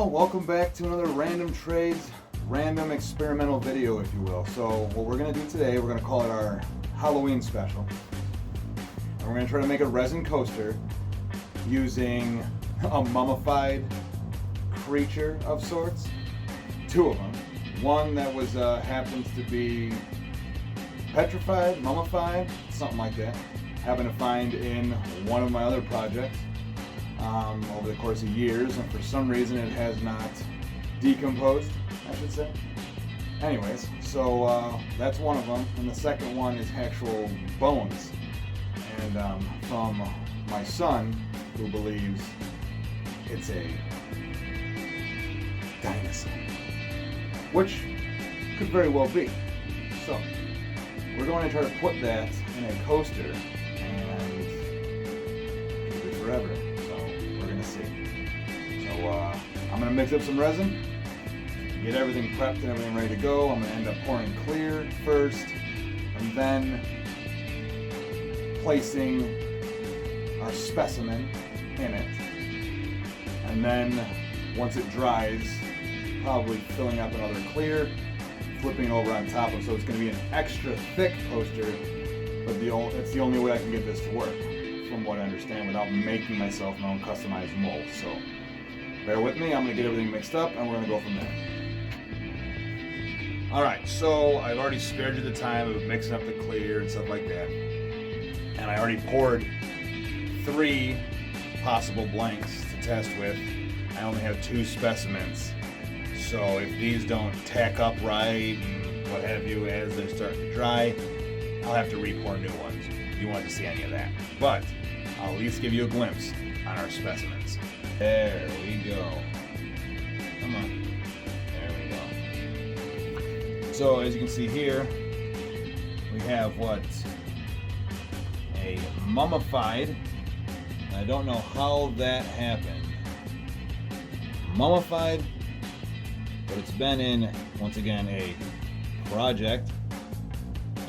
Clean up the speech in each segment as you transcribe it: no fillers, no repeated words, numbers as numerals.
Well, welcome back to another random trades, random experimental video, if you will. So what we're going to do today, we're going to call it our Halloween special. And we're going to try to make a resin coaster using a mummified creature of sorts. Two of them. One that was happens to be petrified, mummified, something like that. Happened to find in one of my other projects. Over the course of years, and for some reason it has not decomposed, I should say. Anyways, so that's one of them, and the second one is actual bones, and from my son, who believes it's a dinosaur, which could very well be. So we're going to try to put that in a coaster and keep it forever. I'm going to mix up some resin, get everything prepped and everything ready to go. I'm going to end up pouring clear first, and then placing our specimen in it. And then once it dries, probably filling up another clear, flipping it over on top of, so it's going to be an extra thick coaster, but it's the only way I can get this to work, from what I understand, without making myself my own customized mold. So bear with me, I'm going to get everything mixed up and we're going to go from there. Alright, so I've already spared you the time of mixing up the clear and stuff like that. And I already poured 3 possible blanks to test with. I only have 2 specimens. So if these don't tack up right and what have you as they're starting to dry, I'll have to re-pour new ones. You won't have to see any of that. But I'll at least give you a glimpse on our specimens. There we go. Come on. There we go. So as you can see here, we have what? A mummified. I don't know how that happened. Mummified, but it's been in, once again, a project,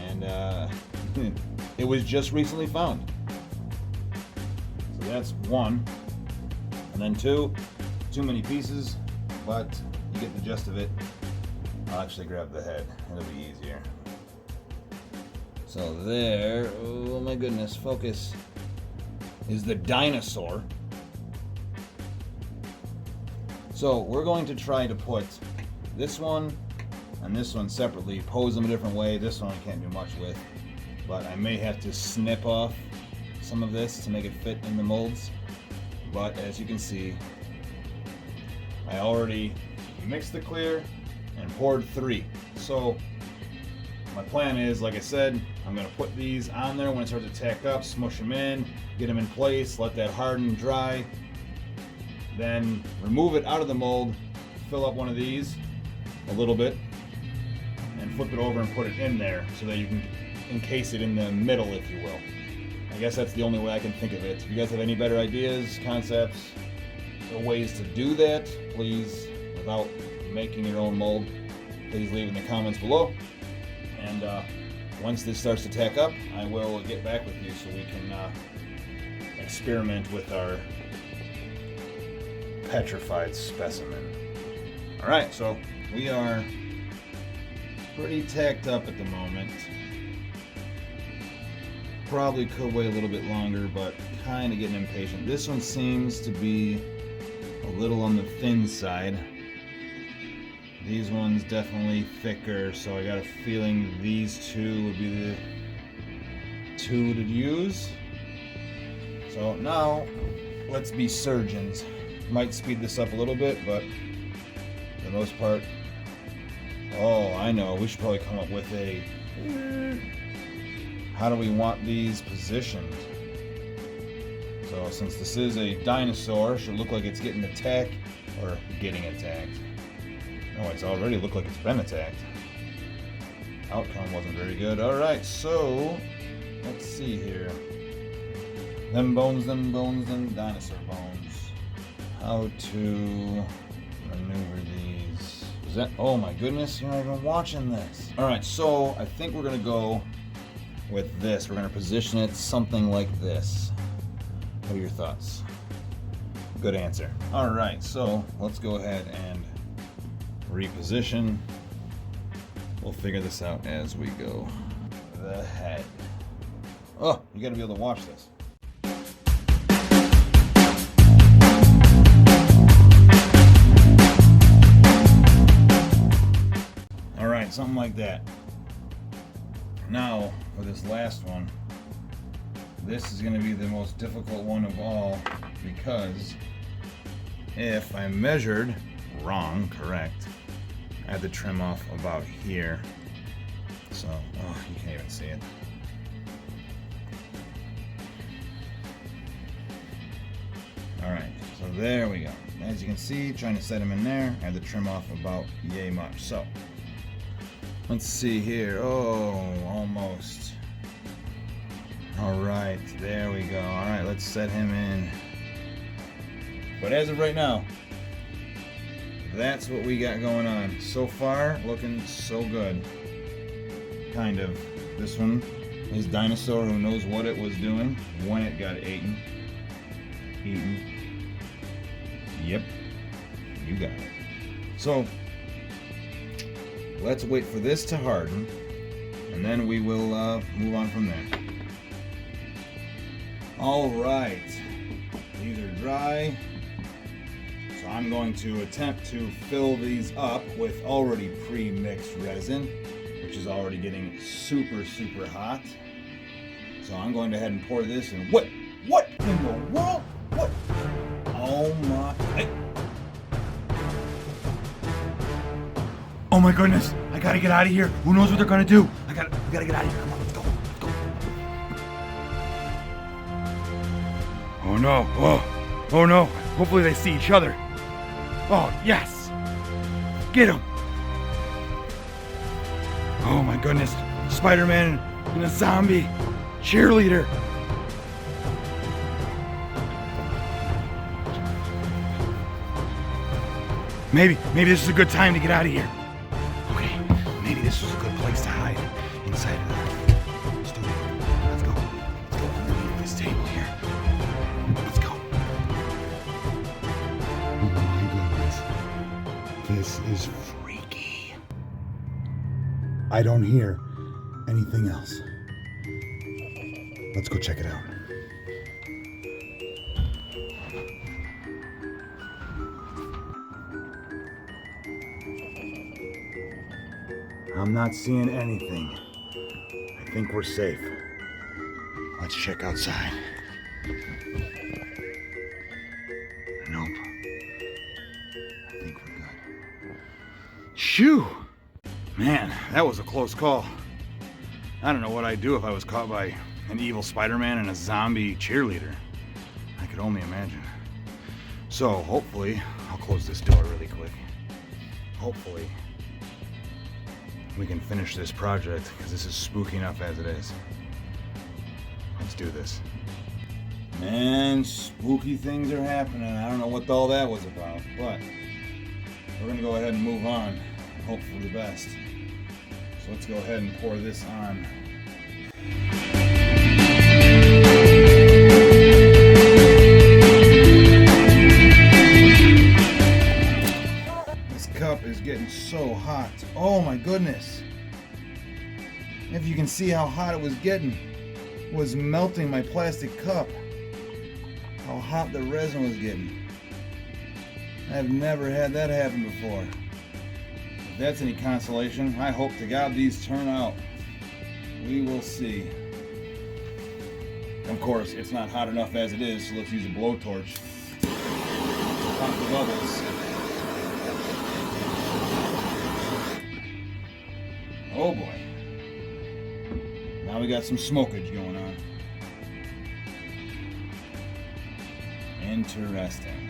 and it was just recently found. So that's 1. And then 2, too many pieces, but you get the gist of it. I'll actually grab the head, it'll be easier. So there, oh my goodness, focus, is the dinosaur. So we're going to try to put this one and this one separately, pose them a different way. This one I can't do much with, but I may have to snip off some of this to make it fit in the molds. But as you can see, I already mixed the clear and poured 3. So my plan is, like I said, I'm going to put these on there when it starts to tack up, smush them in, get them in place, let that harden, dry. Then remove it out of the mold, fill up one of these a little bit, and flip it over and put it in there so that you can encase it in the middle, if you will. I guess that's the only way I can think of it. If you guys have any better ideas, concepts, or ways to do that, please, without making your own mold, please leave in the comments below. And once this starts to tack up, I will get back with you so we can experiment with our petrified specimen. Alright, so we are pretty tacked up at the moment. Probably could wait a little bit longer, but kind of getting impatient. This one seems to be a little on the thin side. These ones definitely thicker, so I got a feeling these 2 would be the 2 to use. So now, let's be surgeons. Might speed this up a little bit, but for the most part, oh, I know, we should probably come up with a, how do we want these positioned? So since this is a dinosaur, it should look like it's getting attacked, or getting attacked. No, it's already looked like it's been attacked. Outcome wasn't very good. Alright, so let's see here. Them bones, them dinosaur bones. How to maneuver these. Is that, oh my goodness, you're not even watching this. Alright, so I think we're gonna go with this. We're gonna position it something like this. What are your thoughts? Good answer. All right, so let's go ahead and reposition. We'll figure this out as we go. The head. Oh, you gotta be able to watch this. All right, something like that. Now, for this last one, this is gonna be the most difficult one of all, because if I measured wrong, correct, I had to trim off about here. So, oh, you can't even see it. All right, so there we go. As you can see, trying to set them in there, I had to trim off about yay much. So, let's see here. Oh, almost. All right, there we go. All right, let's set him in. But as of right now, that's what we got going on. So far, looking so good. Kind of. This one is dinosaur who knows what it was doing when it got eaten. Yep, you got it. So, let's wait for this to harden, and then we will move on from there. All right, these are dry. So I'm going to attempt to fill these up with already pre-mixed resin, which is already getting super, super hot. So I'm going to go ahead and pour this in. What in the world? What? Oh my, hey. Oh my goodness, I gotta get out of here. Who knows what they're gonna do? We gotta get out of here. Come on, let's go. Oh no, oh no. Hopefully they see each other. Oh, yes! Get him! Oh my goodness, Spider-Man and a zombie cheerleader. Maybe this is a good time to get out of here. Okay, maybe this was a good place to hide inside of the studio. Let's go underneath this table here. Let's go. Oh my goodness. This is freaky. I don't hear anything else. Let's go check it out. I'm not seeing anything. I think we're safe. Let's check outside. Nope. I think we're good. Shoo! Man, that was a close call. I don't know what I'd do if I was caught by an evil Spider-Man and a zombie cheerleader. I could only imagine. So, hopefully, I'll close this door really quick. Hopefully, we can finish this project, because this is spooky enough as it is. Let's do this. Man, spooky things are happening. I don't know what all that was about, but we're gonna go ahead and move on and hope for the best. So let's go ahead and pour this on. This cup is getting so hot. Oh my goodness. If you can see how hot it was getting, it was melting my plastic cup. How hot the resin was getting. I've never had that happen before. If that's any consolation, I hope to God these turn out. We will see. Of course, it's not hot enough as it is, so let's use a blowtorch to pop the bubbles. Oh boy. Now we got some smokage going on. Interesting.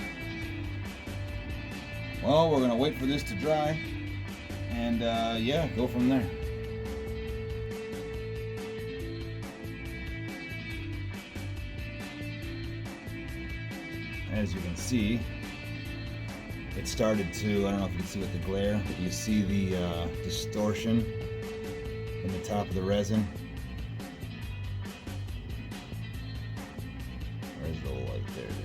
Well, we're gonna wait for this to dry and yeah, go from there. As you can see, it started to, I don't know if you can see with the glare, but you see the distortion in the top of the resin. Where's the light? There it is.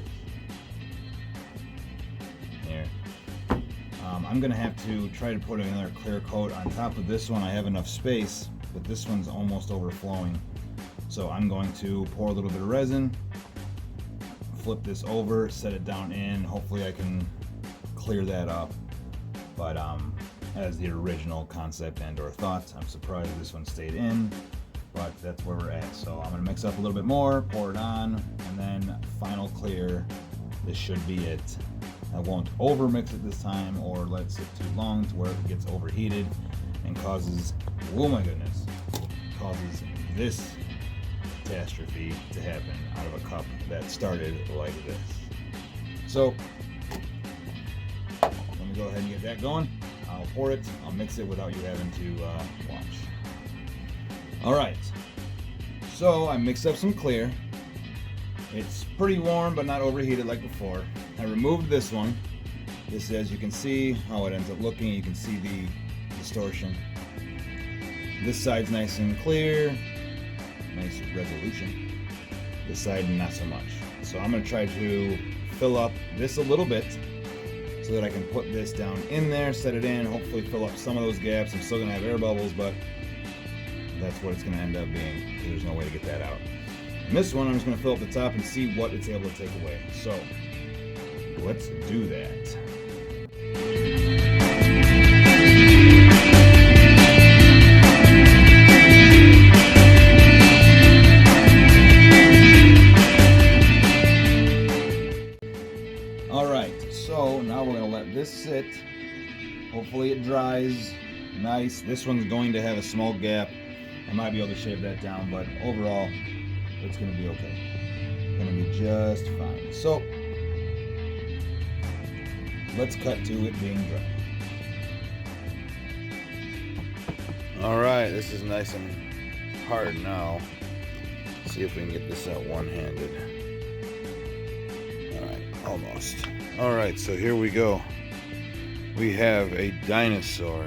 I'm gonna have to try to put another clear coat on top of this one. I have enough space, but this one's almost overflowing. So I'm going to pour a little bit of resin, flip this over, set it down in. Hopefully I can clear that up. But as the original concept and or thoughts, I'm surprised this one stayed in, but that's where we're at. So I'm gonna mix up a little bit more, pour it on, and then final clear. This should be it. I won't over mix it this time or let it sit too long to where it gets overheated and causes, oh my goodness, causes this catastrophe to happen out of a cup that started like this. So let me go ahead and get that going. I'll pour it, I'll mix it without you having to watch. All right, so I mixed up some clear. It's pretty warm, but not overheated like before. I removed this one. This, as you can see how it ends up looking, you can see the distortion. This side's nice and clear, nice resolution. This side, not so much. So I'm gonna try to fill up this a little bit so that I can put this down in there, set it in, hopefully fill up some of those gaps. I'm still gonna have air bubbles, but that's what it's gonna end up being. There's no way to get that out. And this one, I'm just gonna fill up the top and see what it's able to take away. So let's do that. All right, so now we're gonna let this sit. Hopefully it dries nice. This one's going to have a small gap. I might be able to shave that down, but overall, it's gonna be okay. It's gonna be just fine. So let's cut to it being dry. All right, this is nice and hard now. Let's see if we can get this out one-handed. All right, almost. All right, so here we go. We have a dinosaur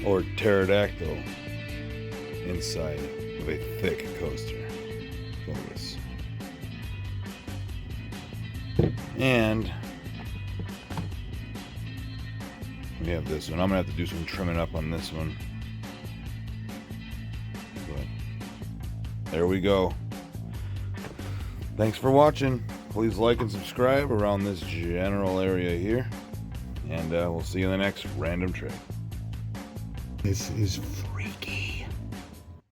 or pterodactyl inside of a thick coaster. Focus. And we have this one. I'm gonna have to do some trimming up on this one. But there we go. Thanks for watching. Please like and subscribe around this general area here. And we'll see you in the next random trick. This is